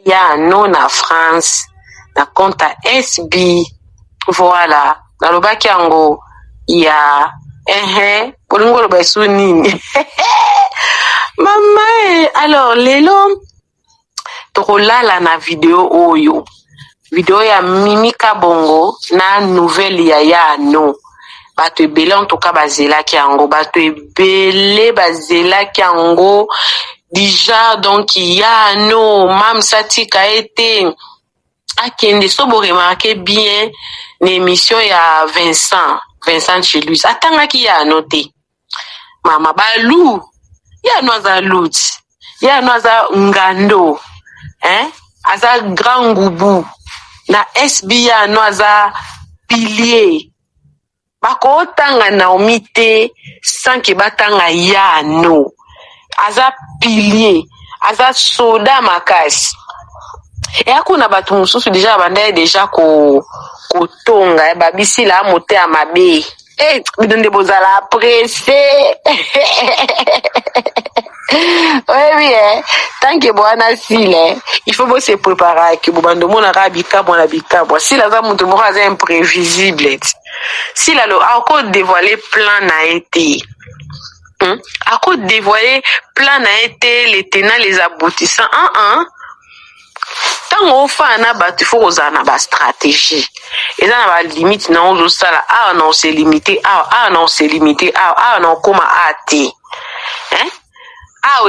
Ya no na France na compte SB voilà nalobaki yango ya polingo loba esu nini mama alors lelo tokolala na video oyo video ya Mimi Kabongo na nouvelle ya Yano bato ebele en tout cas bazelaki yango bato ebele bazelaki yango déjà donc Yano mam satika ete akende so bo remarquer bien l'émission ya Vincent chez lui atangaki Yano te mama balu Yano aza luti Yano aza ngando aza grand ngubu na SB Yano aza pilier bako tanga na omite sans que batanga Yano aza pilier aza soda makasi et akuna batu mususu déjà bandaye déjà ko tonga babisi la moté à mabe bidonde bozala pressé oui tant que boana sile il faut se préparer que bobando mona rabika bona bikabwa si la za mutu moko aza imprévisible si la lo a dévoiler plan na été à quoi dévoiler plan na été les tenants les aboutissants tant on fait na batu faut osana ba stratégie et ça na ba limite na ozo sala non c'est limité non c'est limité non comment ati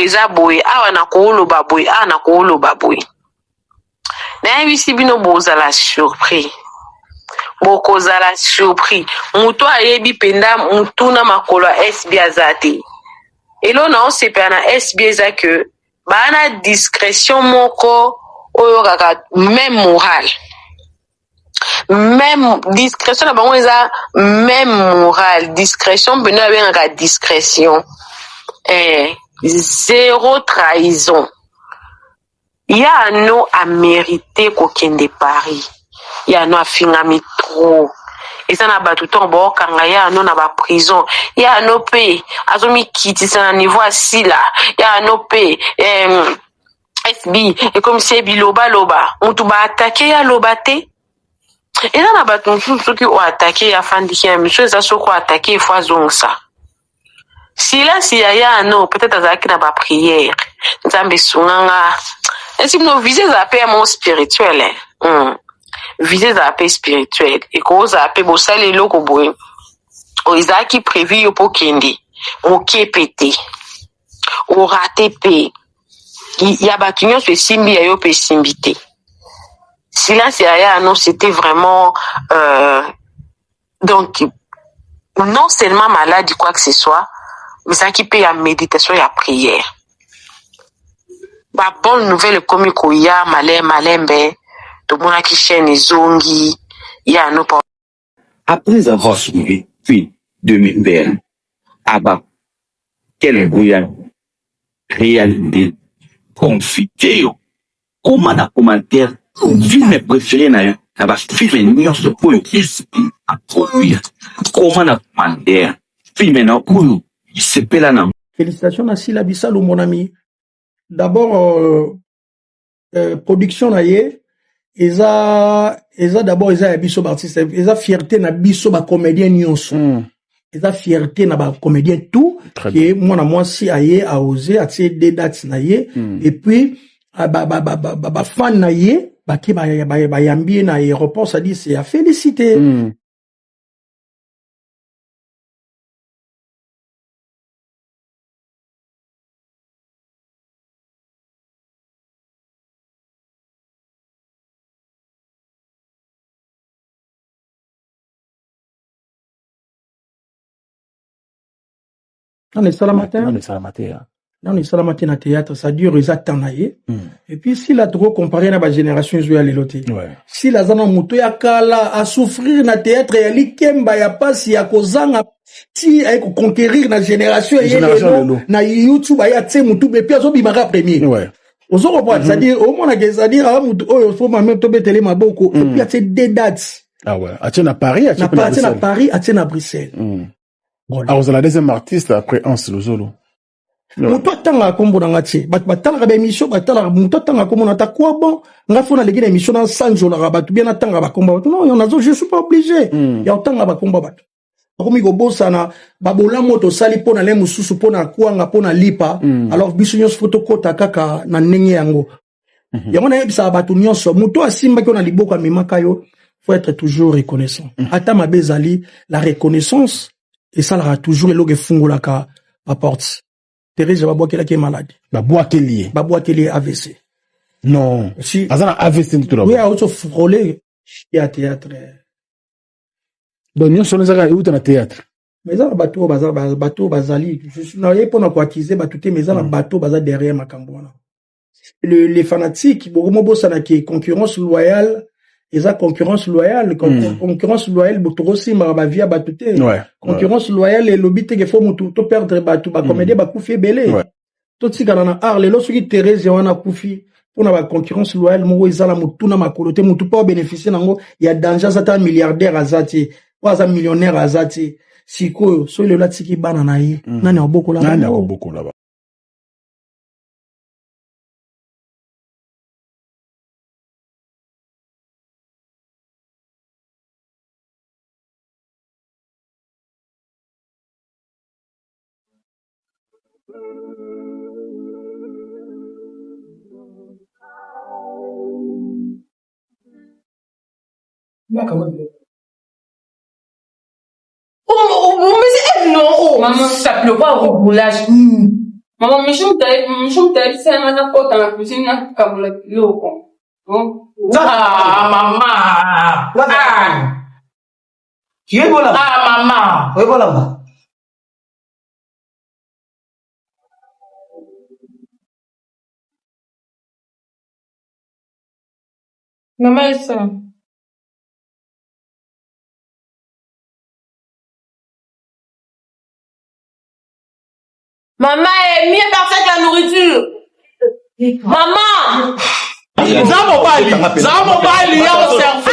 eza boy na koolo baboy na koolo baboy na bisi bino bozala surpris bokozala surpris muto ayebi penda mutuna makolo SB azate elo na osepa na SB eza que bana discrétion moko oyo kaka même discrétion na bango eza même morale discrétion beno abengaka discrétion zéro trahison Yano a mérité kokende Paris Yano a fingami trop et ça n'a pas tout le temps bon quand Yano na ba prison Yano pe azomi kiti ça na niveau assis là Yano pe SB et comme c'est biloba loba mutu ba attaquer ya lobate et là na ba tout ceux qui ont attaqué ya fandi qui monsieur ça so ko attaquer fois zonsa si là si Yano peut-être azaki na ba prière nzambe sunganga et si nous visons à paix mon spirituel visez à paix spirituel et cause à paix bossal et loko boy o izaki prévu yo pokende o kepete o ratepe ya batunyo se simbi ya yo pe simbité silence ya non c'était vraiment donc non seulement malade quoi que ce soit mais ça qui paye à méditation et à prière ba bonne nouvelle comme koya malembe to mona ki chaîne zongi ya no pa après avoir suivi puis 2020 aba quel bouillon réalité confité comment na commentaire film préféré na ba film nyonso pour esprit à produire comment na commentaire film na kuyu isepela na félicitations na Sila Bissalo mon ami. D'abord production na ye eza d'abord eza ya biso ba artiste eza fierté na biso ba comédien nyonso eza fierté na ba comédien tout que moi si aye a osé atie des dates na ye et puis ba fan na ye ba ki ba yambi na aéroport ça dit c'est à féliciter Non, mais ça la matin. Non, mais ça la matin. Non, mais ça la matin à théâtre, ça dure exactement. Et puis, si la trop comparé à la génération, je vais aller l'autre. Si la zana muto ya kala à souffrir na théâtre, ya likemba ya passe ya kozanga, si ay ko conquérir na génération na YouTube ya tse mutu be pia zo bimaka premier. Ouais. Ozo comprendre, c'est-à-dire au moins c'est-à-dire ah mutu oh faut même to betele maboko et puis c'est des dates. Ah ouais, à na Paris, à Paris, à Bruxelles. Alors c'est la deuxième artiste après Hans Lozolo. Muto tanga kombo na ngati batala ba émission batala muto tanga kombo na ta quoi bon nga fona legi na émission dans 100 jours na batu bien tanga ba kombo non y en a je suis pas obligé ya tanga ba kombo batu komi go bosana ba bola moto sali pona le mususu pona kuanga pona lipa alors biso nyos photo kota kaka na ndenge yango yango na yebisa batu nyonso muto asimba ki na liboko amemaka yo faut être toujours reconnaissant ata mabezali la reconnaissance et ça la toujours eloge fungolaka pa porte. Thérèse Babouakela qui est malade. Babouakeli AVC. Non. Si. Azana AVC tout là. Oui, a autre frôlé. Il y a théâtre. Donc, nous sommes dans le théâtre. Mais ça, bateau, bazali. Je suis là, pour nous acquiser, batouté, mais ça, bateau, bazali derrière ma cambouana. Les fanatiques, beaucoup de ça, qui est concurrence loyale. Et ça, concurrence loyale, concurrence loyale, aussi, ma vie à batouté. Concurrence loyale, et l'obité qu'il faut tout perdre, batou, ba comédie, ba koufi belé. Tout si kana arle, lorsque Thérèse wana koufi, pour na concurrence loyale, mo izala mutuna makolote, mutu pas bénéficier nango, il y a danger, ça un milliardaire azati, ou un millionnaire azati. Siko, so le lati ki banana yi, nani oboko là. Nani oboko là. Maman, ça pleut pas au roulage. Maman, mais je me c'est un pot dans la cuisine, Ah, maman! Tu es voilà? Ah, maman! Oui, voilà. Maman, elle sait. Maman est mieux parfaite que la nourriture. Maman! Zamo bali, ya au service.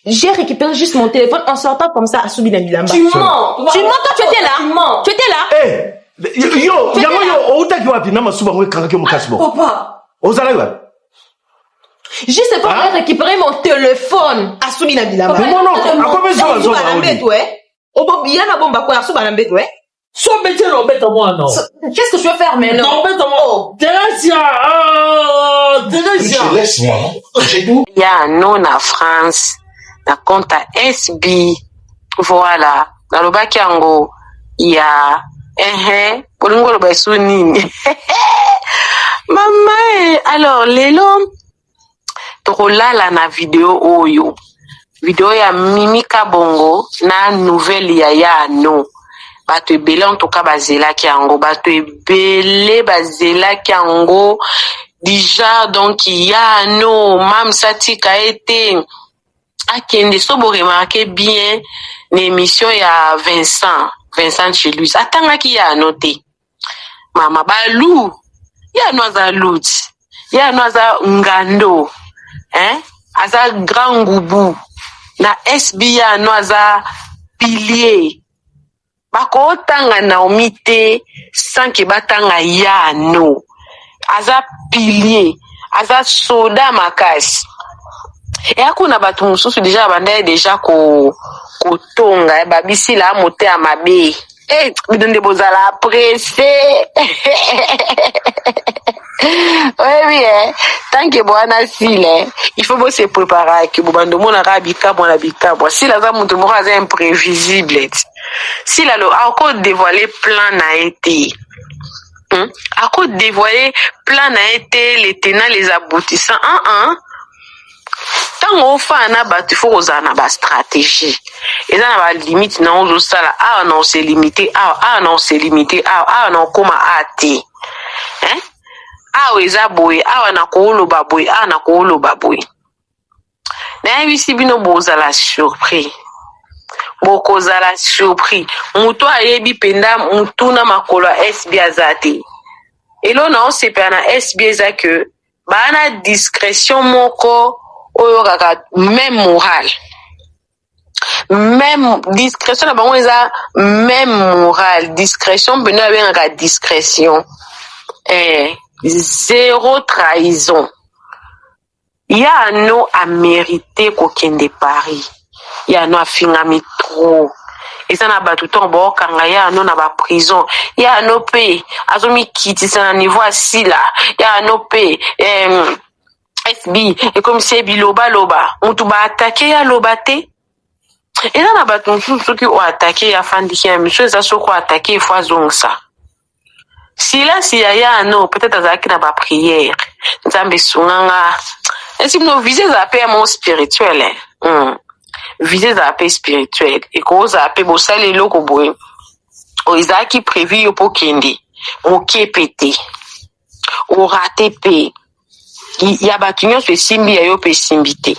J'ai récupéré juste mon téléphone en sortant comme ça à Soubina Milamba. Tu mens! Tu mens, toi, tu étais là? Tu étais là? Papa! Juste pour récupérer mon téléphone à Soubina Milamba. Qu'est-ce que tu veux faire maintenant? Il y a un nom en France, na compte à SB. Voilà. Dans le bac yango, il y a Polingo le nini. Maman, alors, lelo, tokola la na vidéo oyo. Vidéo ya Mimika Bongo, na nouvelle ya no. Bato ebele en tout cas bazela ki yango, bato ebele bazela ki yango. Déjà, donc, il y a no, Mam Satik a été, akende, so bo remarqué bien, l'émission il y a Vincent chez lui. Attends, qui y a noté. Mama Balou, il y a noza lout, il y a noza ngando, aza grand goubou, na SB ya noza pilier. Bako tanga na omite, sans que batanga ya no. Aza pilier, aza soda makasi. Et akuna batu mususu déjà bandaye déjà ko tonga babisi la moté à mabe. Eh bidonde bozala pressé. Oui, Tant que boana sile, il faut se préparer que bobando mona rabika bona bika. Si la za muntu moko aza imprévisible. Si la lo a dévoilé plan na été. A dévoilé plan na été les tenants les aboutissants. Tant on fait un abat, il faut oser une stratégie. Et ça n'a pas de limite, non, on ça là, non, c'est limité, non, c'est limité, non, comment athée. Hein? Eza boy, na koolo baboy, na koolo baboy. Na yebisi bino bozala surpris. Bokozala surpris. Mutu ayebi penda mutu na makolo SB azate. Elo na on sepe na SB eza que bana discrétion moko oyo kaka même moral. Même discrétion na bango eza même moral. Discrétion beno abengaka discrétion. Zéro trahison. Il y a un nom à mériter qu'aucun de Paris. Il y a un nom à finir trop. Et ça n'a pas tout le temps bon quand il y a un nom à prison. Il y a un nom payé. Azomi quitte ça à niveau assis là. Il y a un nom payé. SB et comme c'est biloba loba. On tout va attaquer à lobate. Et là n'a pas tout ceux qui ont attaqué à fin de monsieur ça se quoi attaquer fois donc ça. Si là, s'il y a un an, peut-être à Zaki n'a pas prière. Nzambe Sunganga. Et si nous visez à paix mon spirituel, visez à paix spirituelle. Et qu'on a paix bossal et loko boy. O Isaki prévu pour Kendi. O pété. O raté pé. Il y a battu sur Simbi à Yope Simbité.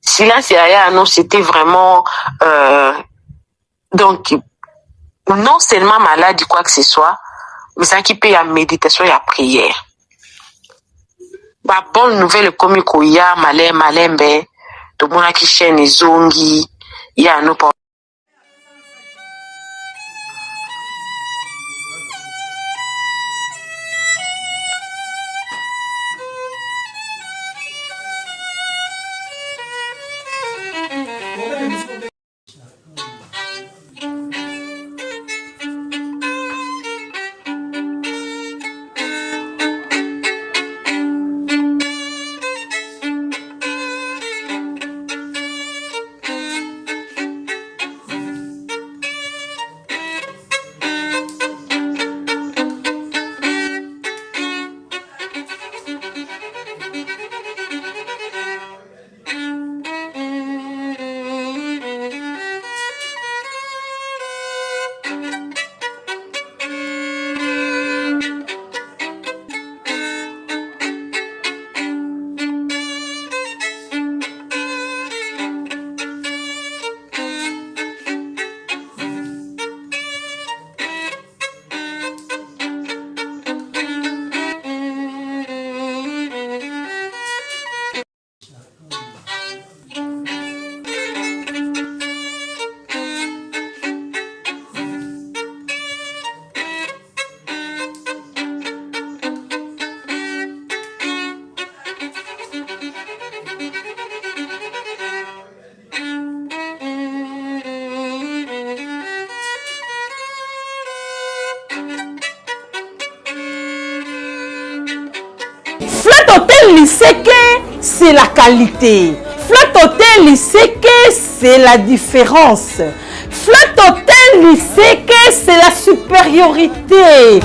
Si là, s'il y a un an, c'était vraiment, donc, non seulement malade, quoi que ce soit, mais ça qui paye la méditation et la prière. Bah, bonne nouvelle, comme il y a malembe, tout le monde qui chaîne les zongi, il y a nos parents. Flat Hotel Liseke, c'est la qualité. Flat Hotel Liseke, c'est la différence. Flat Hotel Liseke, c'est la supériorité.